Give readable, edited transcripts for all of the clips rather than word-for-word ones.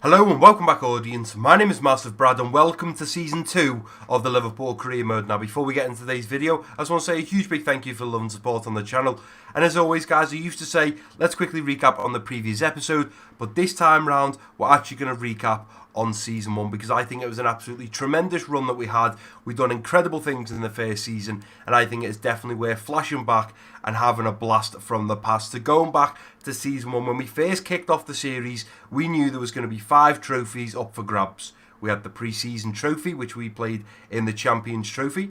Hello and welcome back, audience. My name is MassiveBrad and welcome to Season 2 of the Liverpool Career Mode. Now, before we get into today's video, I just want to say a huge big thank you for love and support on the channel. And as always, guys, I used to say, let's quickly recap on the previous episode, but this time round, we're actually going to recap on Season 1 because I think it was an absolutely tremendous run that we had. We've done incredible things in the first season, and I think it's definitely worth flashing back and having a blast from the past. So going back to Season 1, when we first kicked off the series, we knew there was going to be 5 trophies up for grabs. We had the pre-season trophy, which we played in the Champions Trophy.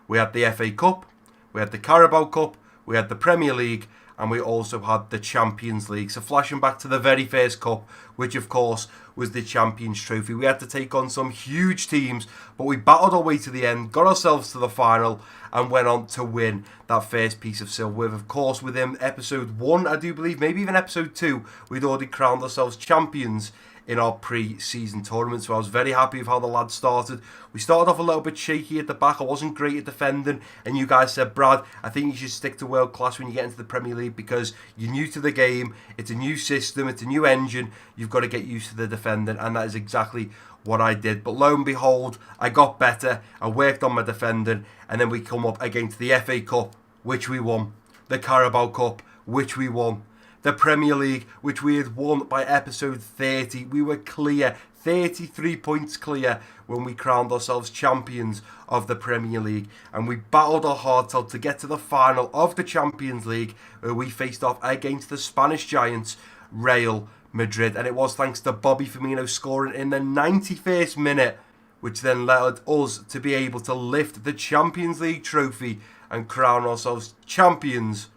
We had the FA Cup. We had the Carabao Cup. We had the Premier League. And we also had the Champions League. So flashing back to the very first cup, which of course was the Champions Trophy. We had to take on some huge teams, but we battled our way to the end, got ourselves to the final, and went on to win that first piece of silverware. Of course, within episode 1, I do believe, maybe even episode 2, we'd already crowned ourselves champions in our pre-season tournament, so I was very happy with how the lads started. We started off a little bit shaky at the back. I wasn't great at defending, and you guys said, Brad, I think you should stick to world class when you get into the Premier League because you're new to the game, it's a new system, it's a new engine, you've got to get used to the defending, and that is exactly what I did. But lo and behold, I got better, I worked on my defending, and then we come up against the FA Cup, which we won, the Carabao Cup, which we won, the Premier League, which we had won by episode 30. We were clear, 33 points clear when we crowned ourselves champions of the Premier League. And we battled our hearts out to get to the final of the Champions League, where we faced off against the Spanish giants, Real Madrid. And it was thanks to Bobby Firmino scoring in the 91st minute, which then led us to be able to lift the Champions League trophy and crown ourselves champions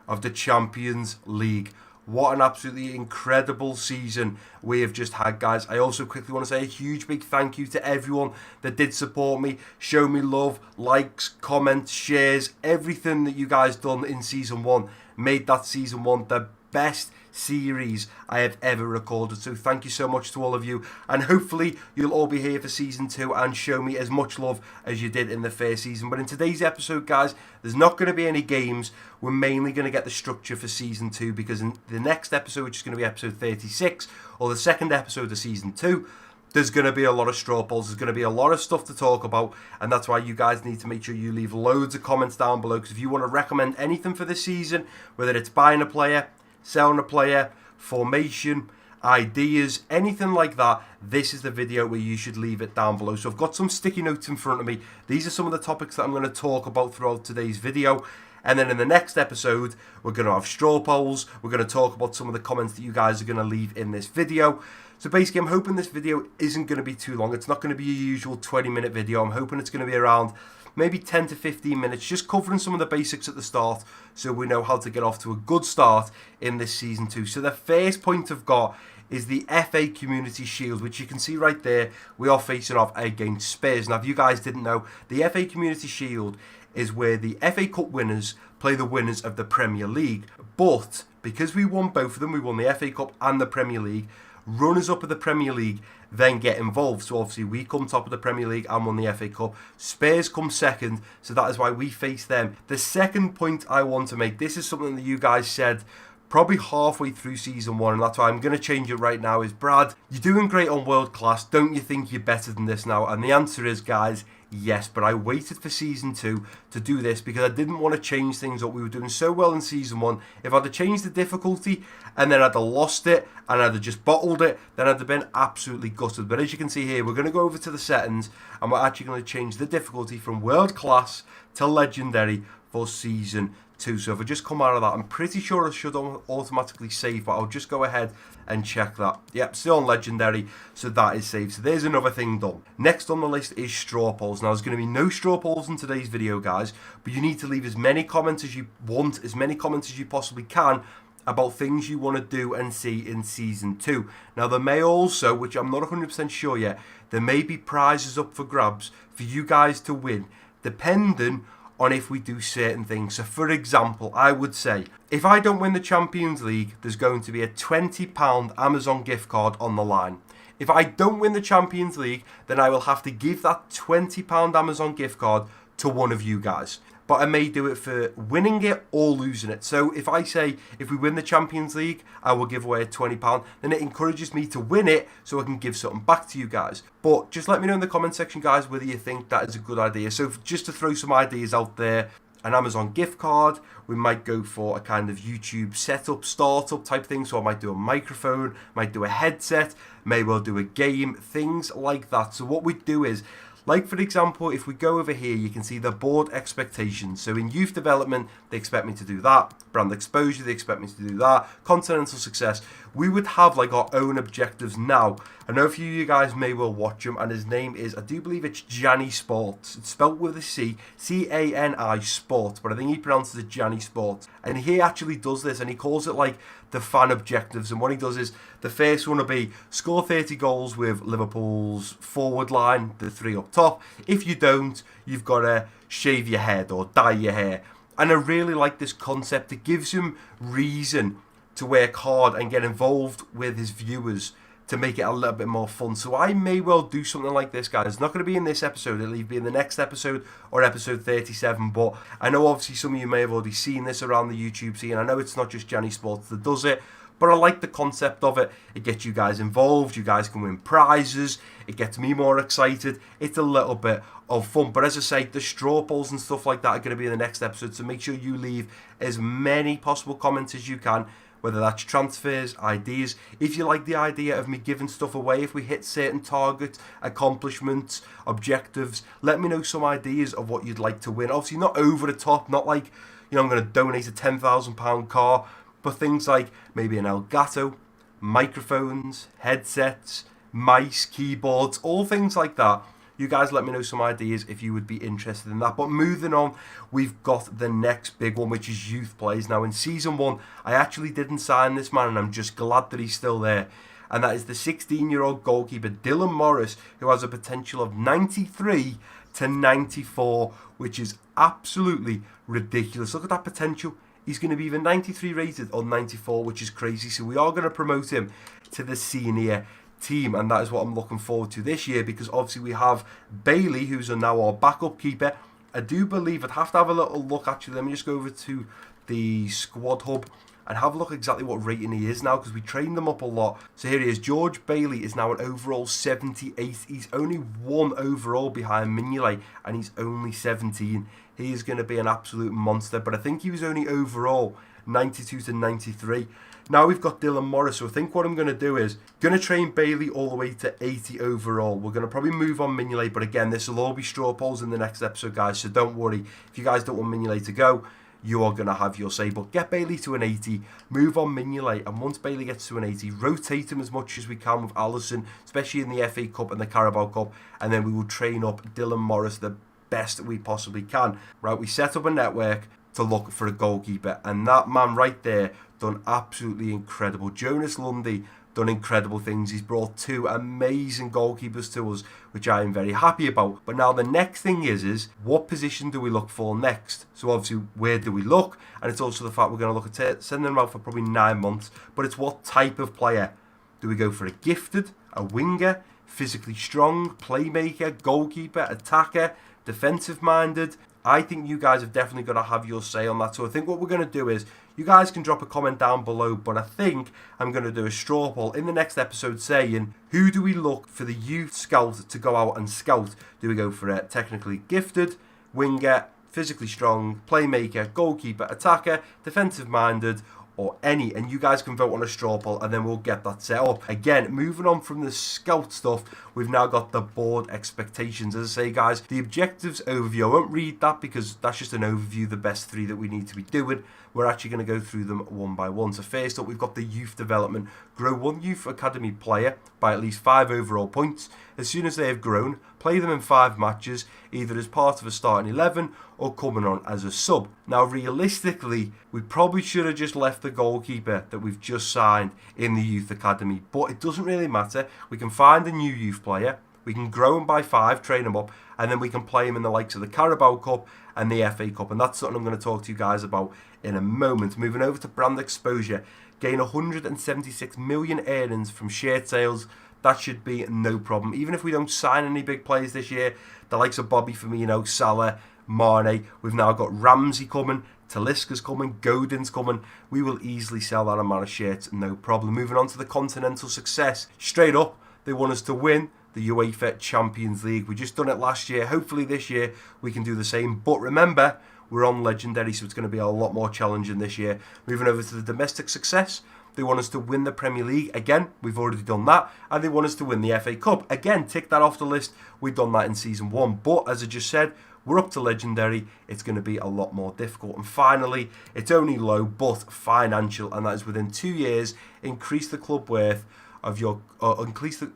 of the Champions League. What an absolutely incredible season we have just had, guys. I also quickly want to say a huge big thank you to everyone that did support me, show me love, likes, comments, shares, everything that you guys done in Season 1 made that Season 1 the best series I have ever recorded. So thank you so much to all of you, and hopefully you'll all be here for Season 2 and show me as much love as you did in the first season. But in today's episode, guys, there's not going to be any games. We're mainly going to get the structure for Season 2 because in the next episode, which is going to be episode 36, or the second episode of Season 2, there's going to be a lot of straw polls. There's going to be a lot of stuff to talk about, and that's why you guys need to make sure you leave loads of comments down below, because if you want to recommend anything for this season, whether it's buying a player, selling a player, formation, ideas, anything like that, this is the video where you should leave it down below. So I've got some sticky notes in front of me. These are some of the topics that I'm going to talk about throughout today's video. And then in the next episode, we're going to have straw polls. We're going to talk about some of the comments that you guys are going to leave in this video. So basically, I'm hoping this video isn't going to be too long. It's not going to be a usual 20-minute video. I'm hoping it's going to be around maybe 10 to 15 minutes, just covering some of the basics at the start so we know how to get off to a good start in this Season 2. So the first point I've got is the FA Community Shield, which you can see right there. We are facing off against Spurs. Now, if you guys didn't know, the FA Community Shield is where the FA Cup winners play the winners of the Premier League. But because we won both of them, we won the FA Cup and the Premier League, runners-up of the Premier League then get involved. So obviously we come top of the Premier League and won the FA Cup. Spurs come second, so that is why we face them. The second point I want to make, this is something that you guys said probably halfway through Season 1, and that's why I'm going to change it right now, is Brad, you're doing great on World Class. Don't you think you're better than this now? And the answer is, guys, yes, but I waited for Season 2 to do this because I didn't want to change things up. We were doing so well in Season 1. If I'd have changed the difficulty and then I'd have lost it and I'd have just bottled it, then I'd have been absolutely gutted. But as you can see here, we're going to go over to the settings and we're actually going to change the difficulty from World Class to Legendary for Season 2. So if I just come out of that, I'm pretty sure it should automatically save, but I'll just go ahead and check that. Yep, still on Legendary, so that is saved. So there's another thing done. Next on the list is straw polls. Now, there's going to be no straw polls in today's video, guys, but you need to leave as many comments as you want, as many comments as you possibly can about things you want to do and see in Season 2. Now, there may also, which I'm not 100% sure yet, there may be prizes up for grabs for you guys to win, depending on if we do certain things. So for example, I would say if I don't win the Champions League, there's going to be a £20 Amazon gift card on the line. If I don't win the Champions League, then I will have to give that £20 Amazon gift card to one of you guys. but I may do it for winning it or losing it. So if I say, if we win the Champions League, I will give away a £20, then it encourages me to win it so I can give something back to you guys. But just let me know in the comment section, guys, whether you think that is a good idea. So just to throw some ideas out there, an Amazon gift card, we might go for a kind of YouTube setup, startup type thing. So I might do a microphone, might do a headset, may well do a game, things like that. So what we do is, like for example, if we go over here, you can see the board expectations. So in youth development, they expect me to do that. Brand exposure, they expect me to do that. Continental success, we would have like our own objectives now. I know a few of you guys may well watch him, and his name is, I do believe it's Janny Sports. It's spelled with a C, C-A-N-I Sport, but I think he pronounces it Janny Sports. And he actually does this, and he calls it like the fan objectives. And what he does is, the first one will be score 30 goals with Liverpool's forward line, the three up top. If you don't, you've got to shave your head or dye your hair. And I really like this concept. It gives him reason to work hard and get involved with his viewers to make it a little bit more fun. So I may well do something like this, guys. It's not going to be in this episode. It'll either be in the next episode or episode 37. But I know obviously some of you may have already seen this around the YouTube scene. I know it's not just Janny Sports that does it, but I like the concept of it. It gets you guys involved. You guys can win prizes. It gets me more excited. It's a little bit of fun. But as I say, the straw polls and stuff like that are going to be in the next episode. So make sure you leave as many possible comments as you can, whether that's transfers, ideas. If you like the idea of me giving stuff away, if we hit certain targets, accomplishments, objectives, let me know some ideas of what you'd like to win. Obviously not over the top, not like, I'm going to donate a £10,000 car, but things like maybe an Elgato, microphones, headsets, mice, keyboards, all things like that. You guys let me know some ideas if you would be interested in that. But moving on, we've got the next big one, which is youth players. Now in season 1, I actually didn't sign this man, and I'm just glad that he's still there. And that is the 16-year-old goalkeeper, Dylan Morris, who has a potential of 93 to 94, which is absolutely ridiculous. Look at that potential. He's going to be either 93 rated or 94, which is crazy. So we are going to promote him to the senior team, and that is what I'm looking forward to this year, because obviously we have Bailey, who's now our backup keeper. I do believe I'd have to have a little look. Actually, let me just go over to the squad hub and have a look exactly what rating he is now, because we trained them up a lot. So here he is. George Bailey is now an overall 78. He's only one overall behind Mignolet, and he's only 17. He is going to be an absolute monster, but I think he was only overall 92 to 93. Now we've got Dylan Morris, so I think what I'm going to do is going to train Bailey all the way to 80 overall. We're going to probably move on Mignolet, but again, this will all be straw polls in the next episode, guys, so don't worry. If you guys don't want Mignolet to go, you are going to have your say. But get Bailey to an 80, move on Mignolet, and once Bailey gets to an 80, rotate him as much as we can with Alisson, especially in the FA Cup and the Carabao Cup, and then we will train up Dylan Morris the best we possibly can. Right, we set up a network to look for a goalkeeper, and that man right there done absolutely incredible. Jonas Lundy done incredible things. He's brought 2 amazing goalkeepers to us, which I am very happy about. But now the next thing is what position do we look for next? So obviously, where do we look? And it's also the fact we're going to look at sending them out for probably 9 months, but it's what type of player. Do we go for a gifted, a winger, physically strong, playmaker, goalkeeper, attacker, defensive minded? I think you guys have definitely got to have your say on that. So I think what we're going to do is, you guys can drop a comment down below, but I think I'm going to do a straw poll in the next episode saying, who do we look for the youth scout to go out and scout? Do we go for a technically gifted, winger, physically strong, playmaker, goalkeeper, attacker, defensive minded, or any? And you guys can vote on a straw poll, and then we'll get that set up. Again, moving on from the scout stuff, we've now got the board expectations. As I say, guys, the objectives overview, I won't read that because that's just an overview, the best 3 that we need to be doing. We're actually going to go through them one by one. So first up, we've got the youth development. Grow 1 youth academy player by at least 5 overall points. As soon as they have grown, play them in 5 matches, either as part of a starting 11 or coming on as a sub. Now, realistically, we probably should have just left the goalkeeper that we've just signed in the youth academy, but it doesn't really matter. We can find a new youth player, we can grow him by 5, train him up, and then we can play him in the likes of the Carabao Cup and the FA Cup, and that's something I'm going to talk to you guys about in a moment. Moving over to brand exposure, gain 176 million earnings from shirt sales. That should be no problem. Even if we don't sign any big players this year, the likes of Bobby Firmino, Salah, Mane. We've now got Ramsey coming, Talisca's coming, Godin's coming. We will easily sell that amount of shirts, no problem. Moving on to the continental success. Straight up, they want us to win the UEFA Champions League. We just done it last year. Hopefully this year we can do the same. But remember, we're on Legendary, so it's going to be a lot more challenging this year. Moving over to the domestic success. They want us to win the Premier League. Again, we've already done that. And they want us to win the FA Cup. Again, tick that off the list. We've done that in Season 1. But as I just said, we're up to Legendary. It's going to be a lot more difficult. And finally, it's only low, but financial. And that is within 2 years, increase the club worth of your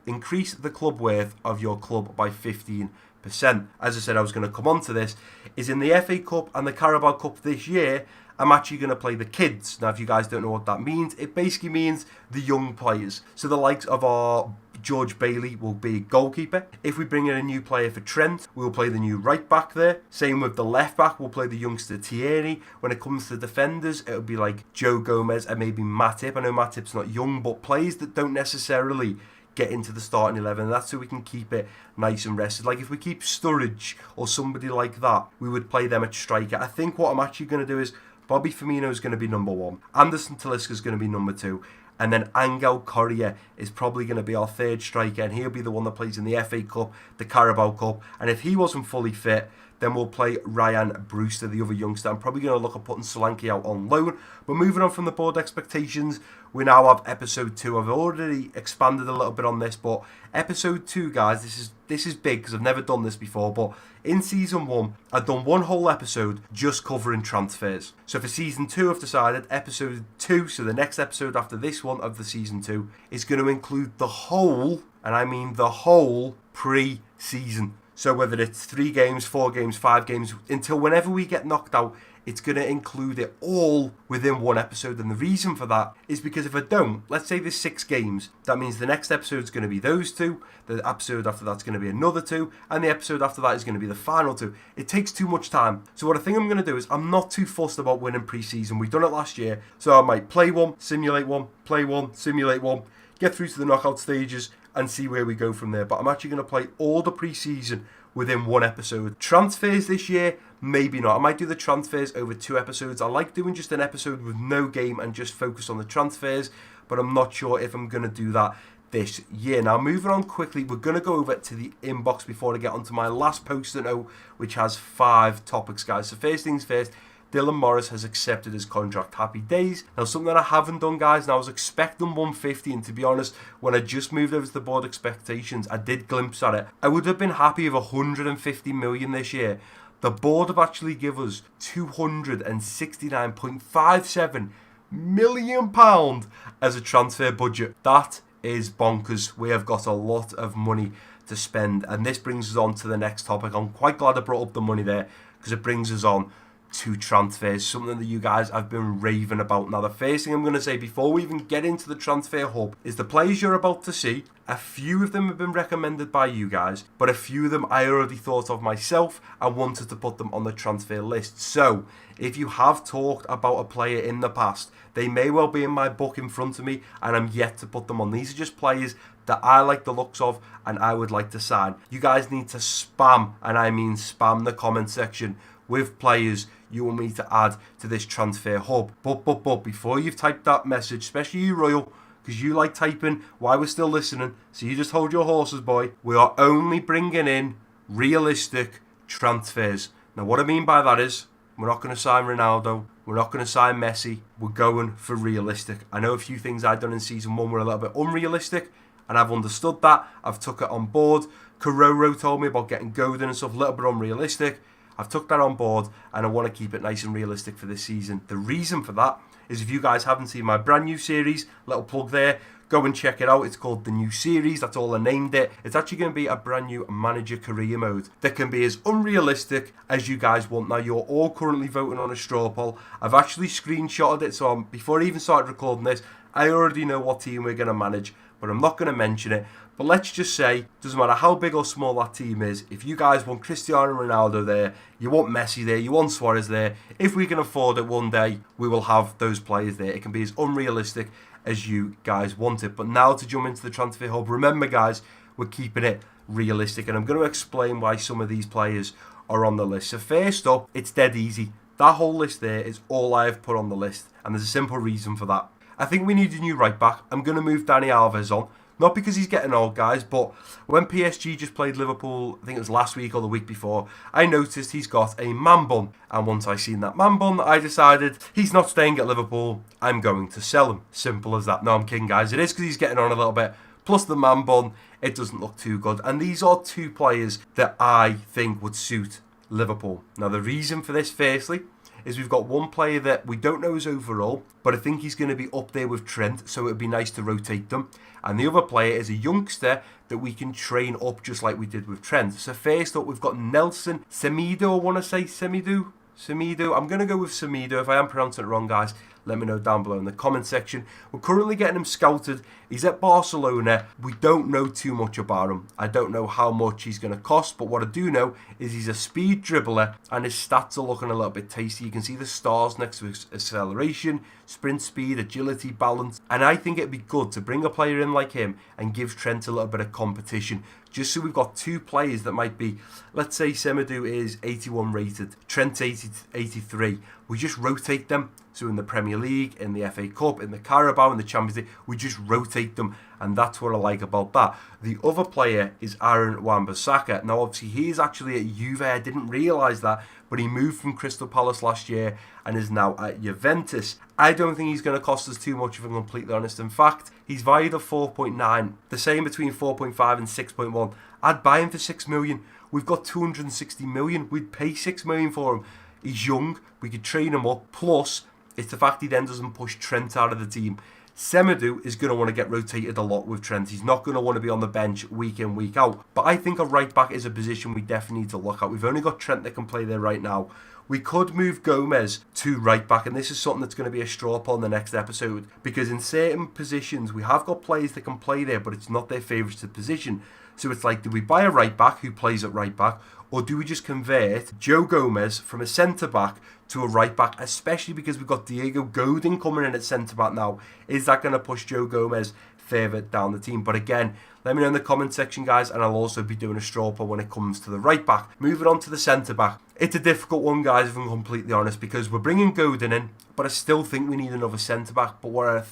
increase the club worth of your club by 15%. As I said, I was going to come on to this. Is in the FA Cup and the Carabao Cup this year, I'm actually going to play the kids. Now, if you guys don't know what that means, it basically means the young players. So the likes of our George Bailey will be goalkeeper. If we bring in a new player for Trent, we'll play the new right back there. Same with the left back, we'll play the youngster Thierry. When it comes to defenders, it'll be like Joe Gomez and maybe Matip. I know Matip's not young, but players that don't necessarily get into the starting 11. That's so we can keep it nice and rested. Like if we keep Sturridge or somebody like that, we would play them at striker. I think what I'm actually going to do is Bobby Firmino is going to be number 1. Anderson Talisca is going to be number 2. And then Angel Correa is probably going to be our third striker. And he'll be the one that plays in the FA Cup, the Carabao Cup. And if he wasn't fully fit, then we'll play Ryan Brewster, the other youngster. I'm probably going to look at putting Solanke out on loan. But moving on from the board expectations, we now have episode 2. I've already expanded a little bit on this, but episode 2, guys, this is big because I've never done this before. But in season 1, I've done one whole episode just covering transfers. So for season 2, I've decided episode 2, so the next episode after this one of the season 2, is going to include the whole, and I mean the whole, pre-season. So whether it's 3 games, 4 games, 5 games, until whenever we get knocked out, it's going to include it all within one episode. And the reason for that is because if I don't, let's say there's 6 games, that means the next episode is going to be those 2, the episode after that's going to be another 2, and the episode after that is going to be the final 2. It takes too much time. So what I think I'm going to do is I'm not too fussed about winning pre-season. We've done it last year. So I might play one, simulate one, play one, simulate one, get through to the knockout stages, and see where we go from there. But I'm actually going to play all the pre-season within one episode. Transfers this year, maybe not. I might do the transfers over 2 episodes. I like doing just an episode with no game and just focus on the transfers, but I'm not sure if I'm going to do that this year. Now, moving on quickly, we're going to go over to the inbox before I get onto my last post-it note, which has 5 topics, guys. So first things first, Dylan Morris has accepted his contract. Happy days. Now, something that I haven't done, guys, and I was expecting 150, and to be honest, when I just moved over to the board expectations, I did glimpse at it. I would have been happy with 150 million this year. The board have actually given us £269.57 million as a transfer budget. That is bonkers. We have got a lot of money to spend, and this brings us on to the next topic. I'm quite glad I brought up the money there because it brings us on to transfers, something that you guys have been raving about. Now, the first thing I'm going to say before we even get into the transfer hub is the players you're about to see. A few of them have been recommended by you guys, but a few of them I already thought of myself and wanted to put them on the transfer list. So, if you have talked about a player in the past, they may well be in my book in front of me and I'm yet to put them on. These are just players that I like the looks of and I would like to sign. You guys need to spam, and I mean spam, the comment section with players you want me to add to this transfer hub. But before you've typed that message, especially you Royal, because you like typing while we're still listening, so you just hold your horses, boy. We are only bringing in realistic transfers. Now, what I mean by that is, we're not going to sign Ronaldo, we're not going to sign Messi, we're going for realistic. I know a few things I've done in season 1 were a little bit unrealistic, and I've understood that, I've took it on board. Cororo told me about getting Godin and stuff, a little bit unrealistic. I've took that on board and I want to keep it nice and realistic for this season. The reason for that is if you guys haven't seen my brand new series, little plug there, go and check it out. It's called The New Series. That's all I named it. It's actually going to be a brand new manager career mode that can be as unrealistic as you guys want. Now, you're all currently voting on a straw poll. I've actually screenshotted it, so before I even started recording this, I already know what team we're going to manage, but I'm not going to mention it. But let's just say, doesn't matter how big or small that team is, if you guys want Cristiano Ronaldo there, you want Messi there, you want Suarez there, if we can afford it one day, we will have those players there. It can be as unrealistic as you guys want it. But now to jump into the transfer hub, remember guys, we're keeping it realistic, and I'm going to explain why some of these players are on the list. So first up, it's dead easy. That whole list there is all I have put on the list, and there's a simple reason for that. I think we need a new right back. I'm going to move Dani Alves on. Not because he's getting old, guys, but when PSG just played Liverpool, I think it was last week or the week before, I noticed he's got a man bun. And once I seen that man bun, I decided he's not staying at Liverpool. I'm going to sell him. Simple as that. No, I'm kidding, guys. It is because he's getting on a little bit. Plus the man bun, it doesn't look too good. And these are two players that I think would suit Liverpool. Now, the reason for this, firstly, is we've got one player that we don't know his overall, but I think he's going to be up there with Trent, so it would be nice to rotate them. And the other player is a youngster that we can train up just like we did with Trent. So first up, we've got Nelson Semedo, I want to say Semedo. I'm going to go with Semedo. If I am pronouncing it wrong, guys, let me know down below in the comment section. We're currently getting him scouted. He's at Barcelona. We don't know too much about him. I don't know how much he's going to cost, but what I do know is he's a speed dribbler and his stats are looking a little bit tasty. You can see the stars next to his acceleration, sprint speed, agility, balance. And I think it'd be good to bring a player in like him and give Trent a little bit of competition. Just so we've got two players that might be, let's say Semedo is 81 rated, Trent 83. We just rotate them. So in the Premier League, in the FA Cup, in the Carabao, in the Champions League, we just rotate them. And that's what I like about that. The other player is Aaron Wan-Bissaka. Now, obviously, he is actually at Juve. I didn't realise that. But he moved from Crystal Palace last year and is now at Juventus. I don't think he's going to cost us too much, if I'm completely honest. In fact, he's valued at 4.9. The same between 4.5 and 6.1. I'd buy him for 6 million. We've got 260 million. We'd pay 6 million for him. He's young. We could train him up. Plus, it's the fact he then doesn't push Trent out of the team. Semedo is going to want to get rotated a lot with Trent. He's not going to want to be on the bench week in, week out. But I think a right back is a position we definitely need to look at. We've only got Trent that can play there right now. We could move Gomez to right back, and this is something that's going to be a straw poll in the next episode, because in certain positions we have got players that can play there, but it's not their favourite position. So it's like, do we buy a right back who plays at right back, or do we just convert Joe Gomez from a centre back to a right back, especially because we've got Diego Godin coming in at centre back now? Is that going to push Joe Gomez further down the team? But again, let me know in the comment section, guys, and I'll also be doing a straw poll when it comes to the right back. Moving on to the centre back. It's a difficult one, guys, if I'm completely honest, because we're bringing Godin in, but I still think we need another centre back. But what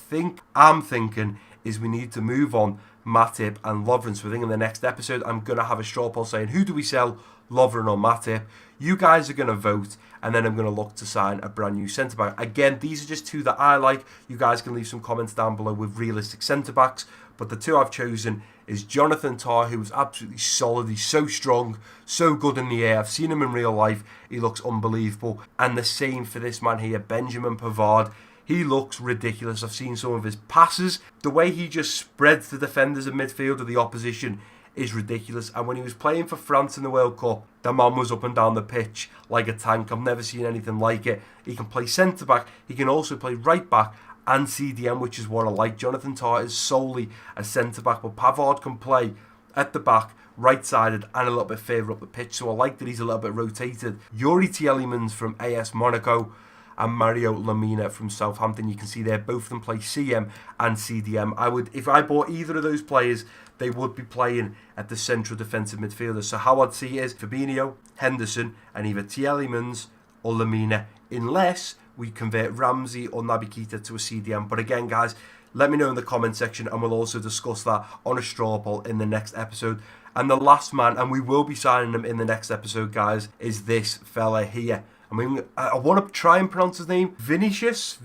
I'm thinking is we need to move on Matip and Lovren. So I think in the next episode, I'm going to have a straw poll saying, who do we sell, Lovren or Matip? You guys are going to vote, and then I'm going to look to sign a brand new centre-back. Again, these are just two that I like. You guys can leave some comments down below with realistic centre-backs, but the two I've chosen is Jonathan Tah, who is absolutely solid. He's so strong, so good in the air. I've seen him in real life. He looks unbelievable. And the same for this man here, Benjamin Pavard. He looks ridiculous. I've seen some of his passes. The way he just spreads the defenders in midfield of the opposition is ridiculous. And when he was playing for France in the World Cup, the man was up and down the pitch like a tank. I've never seen anything like it. He can play centre-back. He can also play right-back and CDM, which is what I like. Jonathan Tah is solely a centre-back, but Pavard can play at the back, right-sided, and a little bit further up the pitch. So I like that he's a little bit rotated. Yuri Tielemans from AS Monaco and Mario Lemina from Southampton. You can see there, both of them play CM and CDM. If I bought either of those players, they would be playing at the central defensive midfielder. So how I'd see it is Fabinho, Henderson, and either Tielemans or Lemina, unless we convert Ramsey or Naby Keita to a CDM. But again, guys, let me know in the comment section, and we'll also discuss that on a straw poll in the next episode. And the last man, and we will be signing him in the next episode, guys, is this fella here. I mean, I want to try and pronounce his name. Vinicius.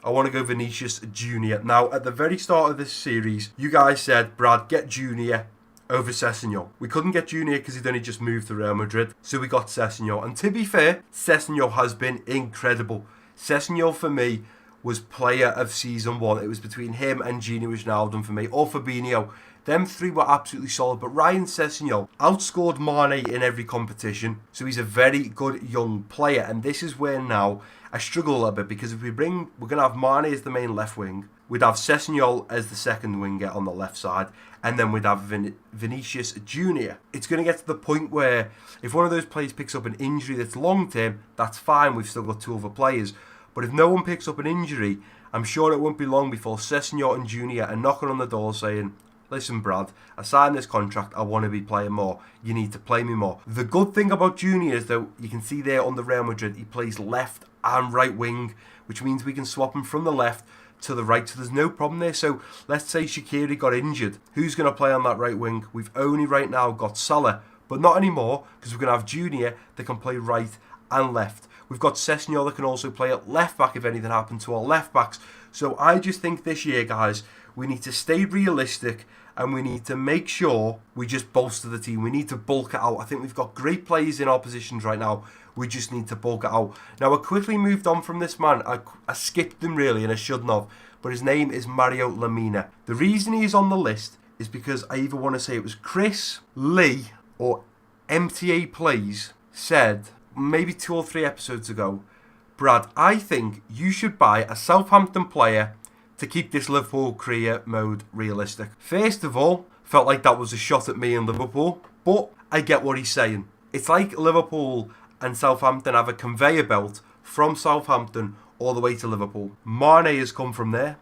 I want to go Vinicius Junior. Now, at the very start of this series, you guys said, Brad, get Junior over Sessegnon. We couldn't get Junior because he'd only just moved to Real Madrid, so we got Sessegnon. And to be fair, Sessegnon has been incredible. Sessegnon, for me, was player of season one. It was between him and Gini Wijnaldum for me, or Fabinho. Them three were absolutely solid, but Ryan Sessegnon outscored Mane in every competition, so he's a very good young player. And this is where now I struggle a little bit, because if we're going to have Mane as the main left wing, we'd have Sessegnon as the second winger on the left side, and then we'd have Vinicius Junior. It's going to get to the point where if one of those players picks up an injury that's long term, that's fine, we've still got two other players. But if no one picks up an injury, I'm sure it won't be long before Sessegnon and Junior are knocking on the door saying, listen Brad, I signed this contract, I want to be playing more, you need to play me more. The good thing about Junior is, though, you can see there under Real Madrid, he plays left and right wing, which means we can swap him from the left to the right, so there's no problem there. So let's say Shaqiri got injured, who's going to play on that right wing? We've only right now got Salah, but not anymore, because we're going to have Junior that can play right and left. We've got Sessegnon that can also play at left back if anything happened to our left backs. So I just think this year, guys, we need to stay realistic and we need to make sure we just bolster the team. We need to bulk it out. I think we've got great players in our positions right now. We just need to bulk it out. Now, I quickly moved on from this man. I skipped him, really, and I shouldn't have. But his name is Mario Lemina. The reason he is on the list is because I either want to say it was Chris, Lee, or MTA Plays said, maybe 2 or 3 episodes ago, Brad, I think you should buy a Southampton player to keep this Liverpool career mode realistic. First of all, felt like that was a shot at me and Liverpool, but I get what he's saying. It's like Liverpool and Southampton have a conveyor belt from Southampton all the way to Liverpool. Mane has come from there,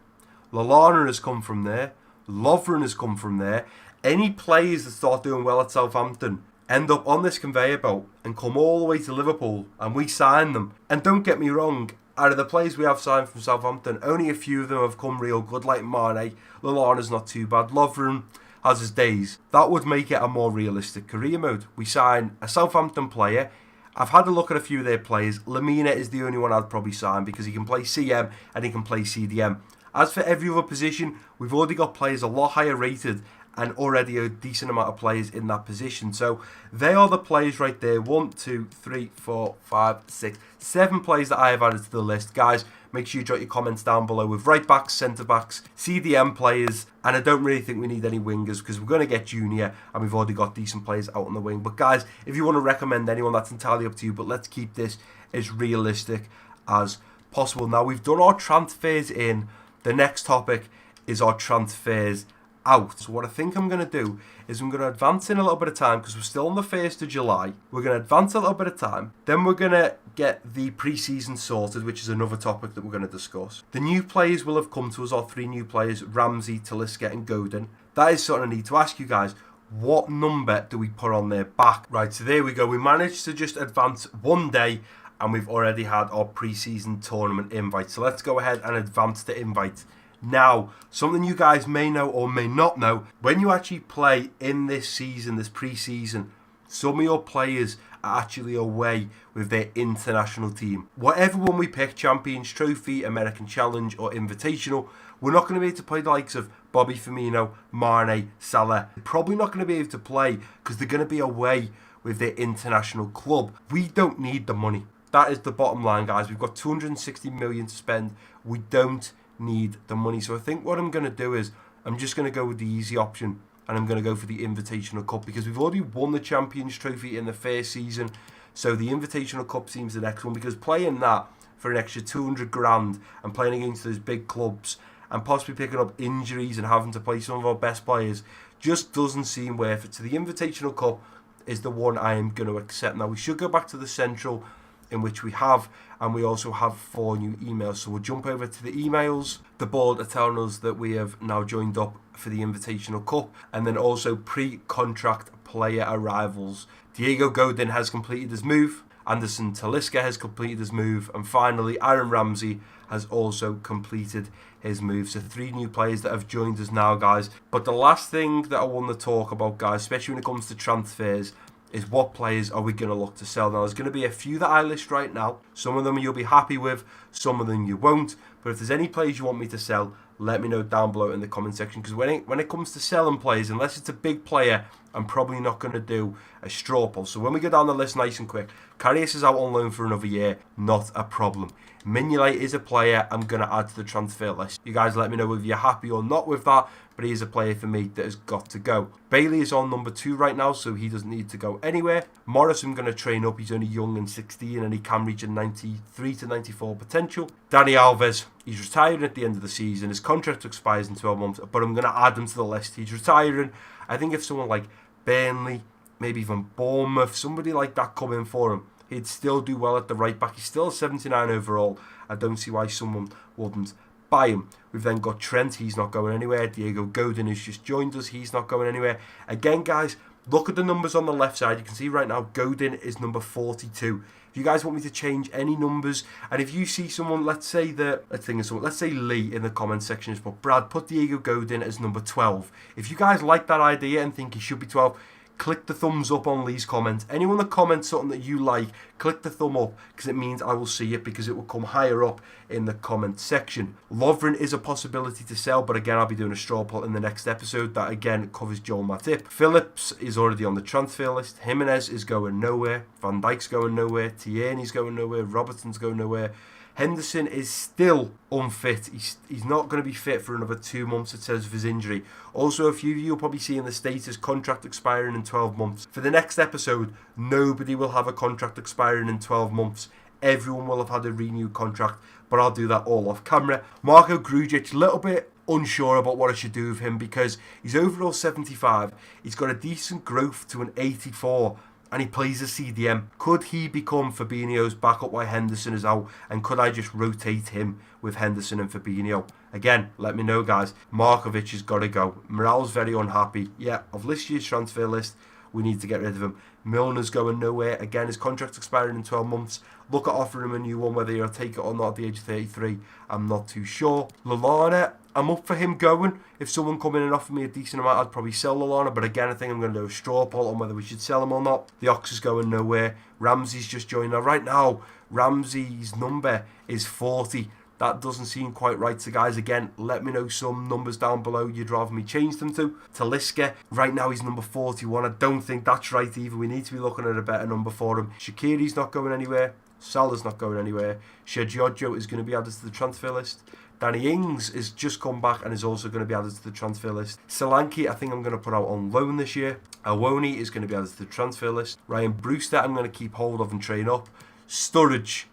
Lallana has come from there, Lovren has come from there. Any players that start doing well at Southampton end up on this conveyor belt and come all the way to Liverpool, and we sign them. And don't get me wrong, out of the players we have signed from Southampton, only a few of them have come real good, like Mane. Lallana's not too bad. Lovren has his days. That would make it a more realistic career mode. We sign a Southampton player. I've had a look at a few of their players. Lemina is the only one I'd probably sign because he can play CM and he can play CDM. As for every other position, we've already got players a lot higher rated and already a decent amount of players in that position. So they are the players right there. 1, 2, 3, 4, 5, 6, 7 players that I have added to the list. Guys, make sure you drop your comments down below with right backs, centre backs, CDM players, and I don't really think we need any wingers because we're going to get Junior and we've already got decent players out on the wing. But guys, if you want to recommend anyone, that's entirely up to you, but let's keep this as realistic as possible. Now, we've done our transfers in. The next topic is our transfers out. So what I think I'm going to do is I'm going to advance in a little bit of time because we're still on the 1st of July. We're going to advance a little bit of time. Then we're going to get the pre-season sorted, which is another topic that we're going to discuss. The new players will have come to us, our 3 new players, Ramsey, Talisca and Godin. That is something I need to ask you guys. What number do we put on their back? Right, so there we go. We managed to just advance one day and we've already had our pre-season tournament invite. So let's go ahead and advance the invite. Now, something you guys may know or may not know, when you actually play in this season, this pre-season, some of your players are actually away with their international team. Whatever one we pick, Champions Trophy, American Challenge or Invitational, we're not going to be able to play the likes of Bobby Firmino, Mane, Salah. They're probably not going to be able to play because they're going to be away with their international club. We don't need the money. That is the bottom line, guys. We've got 260 million to spend. We don't need the money. So I think what I'm going to do is I'm just going to go with the easy option and I'm going to go for the Invitational Cup because we've already won the Champions Trophy in the first season. So the Invitational Cup seems the next one because playing that for an extra 200 grand and playing against those big clubs and possibly picking up injuries and having to play some of our best players just doesn't seem worth it. So the Invitational Cup is the one I am going to accept. Now we should go back to the Central, in which we have, and we also have 4 new emails. So we'll jump over to the emails. The board are telling us that we have now joined up for the Invitational Cup, and then also pre-contract player arrivals. Diego Godin has completed his move, Anderson Talisca has completed his move, and finally Aaron Ramsey has also completed his move. So 3 new players that have joined us now, guys. But the last thing that I want to talk about, guys, especially when it comes to transfers, is what players are we going to look to sell. Now, there's going to be a few that I list right now. Some of them you'll be happy with, some of them you won't. But if there's any players you want me to sell, let me know down below in the comment section. Because when it comes to selling players, unless it's a big player, I'm probably not going to do a straw poll. So when we go down the list nice and quick, Karius is out on loan for another year, not a problem. Mignolet is a player I'm going to add to the transfer list. You guys let me know if you're happy or not with that, but he is a player for me that has got to go. Bailey is on number 2 right now, so he doesn't need to go anywhere. Morris I'm going to train up. He's only young and 16 and he can reach a 93 to 94 potential. Dani Alves, he's retiring at the end of the season. His contract expires in 12 months, but I'm going to add him to the list. He's retiring. I think if someone like Burnley, maybe even Bournemouth, somebody like that come in for him, he'd still do well at the right back. He's still 79 overall. I don't see why someone wouldn't buy him. We've then got Trent, he's not going anywhere. Diego Godin has just joined us, he's not going anywhere. Again, guys, look at the numbers on the left side. You can see right now Godin is number 42. If you guys want me to change any numbers, and if you see someone, let's say Lee in the comment section has put, Brad, put Diego Godin as number 12. If you guys like that idea and think he should be 12, click the thumbs up on Lee's comments. Anyone that comments something that you like, click the thumb up, because it means I will see it, because it will come higher up in the comment section. Lovren is a possibility to sell, but again, I'll be doing a straw poll in the next episode that again covers Joel Matip. Phillips is already on the transfer list. Jimenez is going nowhere. Van Dijk's going nowhere. Tierney's going nowhere. Robertson's going nowhere. Henderson is still unfit. He's not going to be fit for another 2 months, it says, of his injury. Also, a few of you will probably see in the status contract expiring in 12 months. For the next episode, nobody will have a contract expiring in 12 months. Everyone will have had a renewed contract, but I'll do that all off camera. Marko Grujic, a little bit unsure about what I should do with him because he's overall 75. He's got a decent growth to an 84. And he plays a CDM. Could he become Fabinho's backup while Henderson is out? And could I just rotate him with Henderson and Fabinho? Again, let me know, guys. Markovic has got to go. Morale's very unhappy. Yeah, I've listed his transfer list. We need to get rid of him. Milner's going nowhere. Again, his contract's expiring in 12 months. Look at offering him a new one, whether he'll take it or not at the age of 33. I'm not too sure. Lallana, I'm up for him going. If someone come in and offer me a decent amount, I'd probably sell Lallana. But again, I think I'm going to do a straw poll on whether we should sell him or not. The Ox is going nowhere. Ramsey's just joined. Now, right now, Ramsey's number is 40. That doesn't seem quite right. So, guys, again, let me know some numbers down below you'd rather me change them to. Talisca, right now he's number 41. I don't think that's right either. We need to be looking at a better number for him. Shaqiri's not going anywhere. Salah's not going anywhere. Sergio is going to be added to the transfer list. Danny Ings has just come back and is also going to be added to the transfer list. Solanke, I think I'm going to put out on loan this year. Awoni is going to be added to the transfer list. Ryan Brewster, I'm going to keep hold of and train up. Sturridge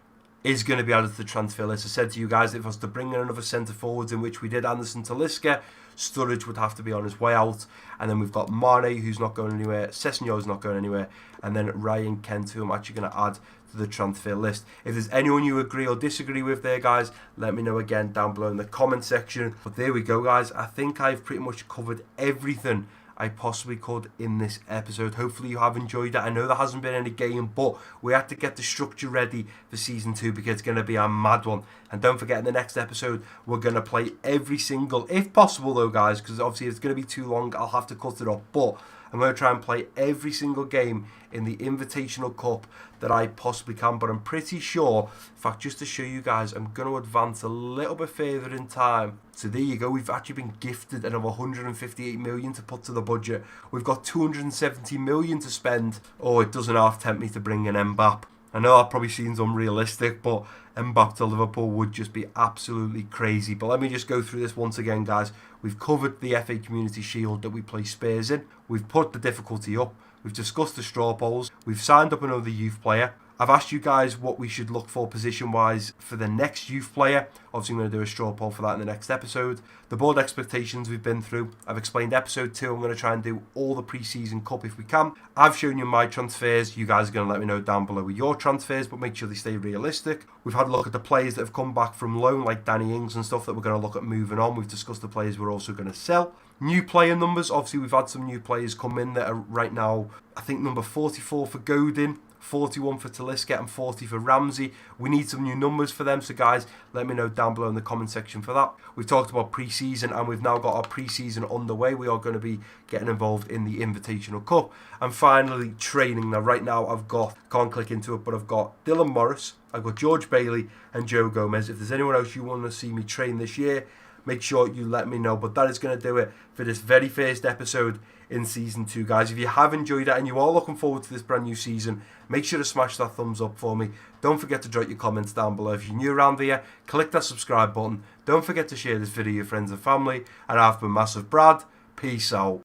is going to be added to the transfer list. I said to you guys, if I was to bring in another centre forwards, in which we did Anderson Talisca, Sturridge would have to be on his way out. And then we've got Mane, who's not going anywhere. Sessegnon's not going anywhere. And then Ryan Kent, who I'm actually going to add to the transfer list. If there's anyone you agree or disagree with there, guys, let me know again down below in the comment section. But there we go, guys. I think I've pretty much covered everything I possibly could in this episode. Hopefully you have enjoyed it. I know there hasn't been any game, but we had to get the structure ready for season 2 because it's going to be a mad one. And don't forget, in the next episode we're going to play every single, if possible though, guys, because obviously it's going to be too long, I'll have to cut it off, but I'm going to try and play every single game in the Invitational Cup that I possibly can. But I'm pretty sure, in fact, just to show you guys, I'm going to advance a little bit further in time. So there you go. We've actually been gifted another 158 million to put to the budget. We've got 270 million to spend. Oh, it doesn't half tempt me to bring in Mbappe. I know that probably seems unrealistic, but Mbappe to Liverpool would just be absolutely crazy. But let me just go through this once again, guys. We've covered the FA Community Shield that we play Spurs in. We've put the difficulty up. We've discussed the straw polls. We've signed up another youth player. I've asked you guys what we should look for position-wise for the next youth player. Obviously, I'm going to do a straw poll for that in the next episode. The board expectations we've been through. I've explained episode 2. I'm going to try and do all the pre-season cup if we can. I've shown you my transfers. You guys are going to let me know down below with your transfers, but make sure they stay realistic. We've had a look at the players that have come back from loan, like Danny Ings and stuff that we're going to look at moving on. We've discussed the players we're also going to sell. New player numbers. Obviously, we've had some new players come in that are right now, I think, number 44 for Godin, 41 for Talisca and 40 for Ramsey. We need some new numbers for them, so guys, let me know down below in the comment section for that. We've talked about pre-season and we've now got our pre-season underway. We are going to be getting involved in the Invitational Cup. And finally, training. Now, right now, can't click into it, but I've got Dylan Morris, I've got George Bailey and Joe Gomez. If there's anyone else you want to see me train this year, make sure you let me know. But that is going to do it for this very first episode in season 2, guys. If you have enjoyed it and you are looking forward to this brand new season, make sure to smash that thumbs up for me. Don't forget to drop your comments down below. If you're new around here, click that subscribe button. Don't forget to share this video with your friends and family. And I've been Massive Brad. Peace out.